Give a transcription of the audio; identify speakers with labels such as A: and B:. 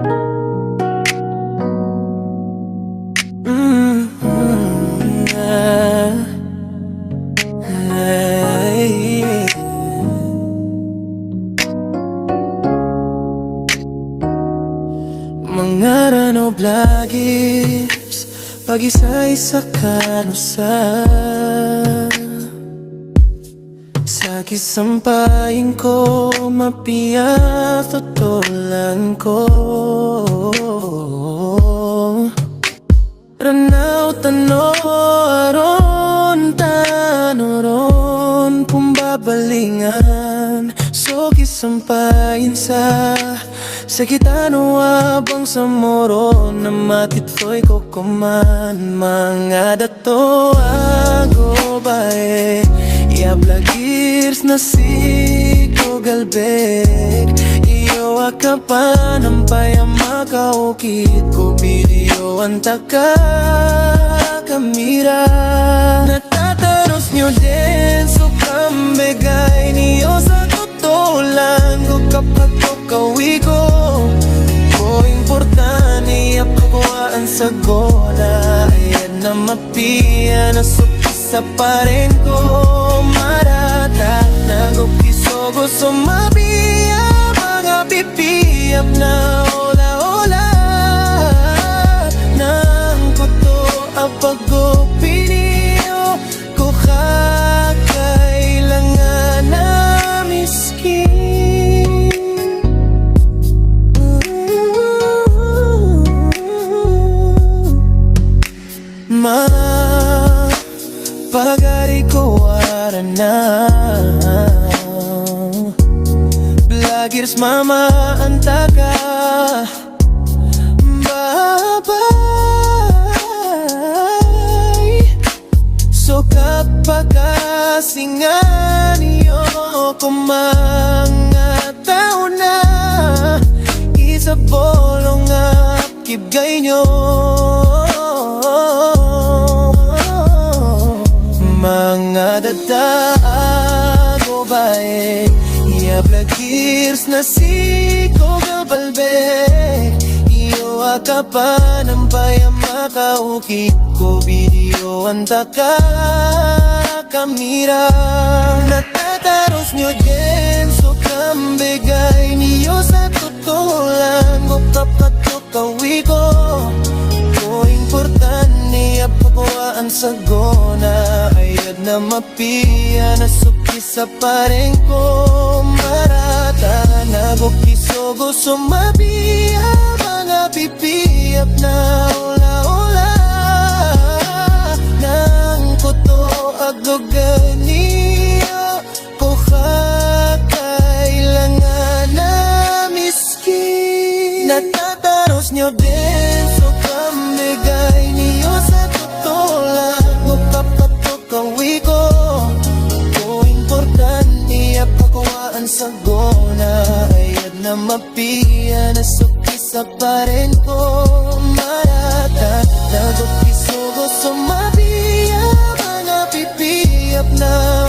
A: Mga rano vloggers, pag-isa-isa kanusan sa kisampayin ko, mapiya tutulan ko. Ranaw tano aron tanoron pumbabalingan, so kisampayin sa gitano abang sa moro na matitoy ko kuman. Mga dato ago bae Iablagirs na si ko galbek, iyo akapan ang payang makaukit ko video ang taka kamera. Natataros nyo din so kambegay niyo sa tutulan ko kapag ko kawi ko. Ko importante apagawaan sa gola, ayan na mapiya na sa pa rin ko marata. Nagukisogo sumabiya, mga pipiyap na ola-ola. Nang kuto apag-opinyo ko kakailangan na miskin. Pagari ko wala na Vloggers mama antaka bye-bye. So kapakasingan niyo ko mga taon na isa bolong kibgay nyo. Mga dadago bae Iablagirs na si ko gabalbek, iyo akapan ang bayang makaukit ko video ang taka kamera. Natataros nyo din so kambegay niyo sa tutulan ko kapag kawi ko. Ko importante apagawaan sa gona, ayad na mapiya na sukisa pa rin ko marata. Nagukisogo sumabiya, mga pipiyap na ola-ola. Nang kuto agoganiyo ko kakailangan na miskin. Natataros nyo din so kambegay niyo sa tutulan ko kapag kawi ko. Ko importante apagawaan sa gona, ayad na mapiya na sukisa pa rin ko marata. Nagukisogo sumabiya, mga pipiyap na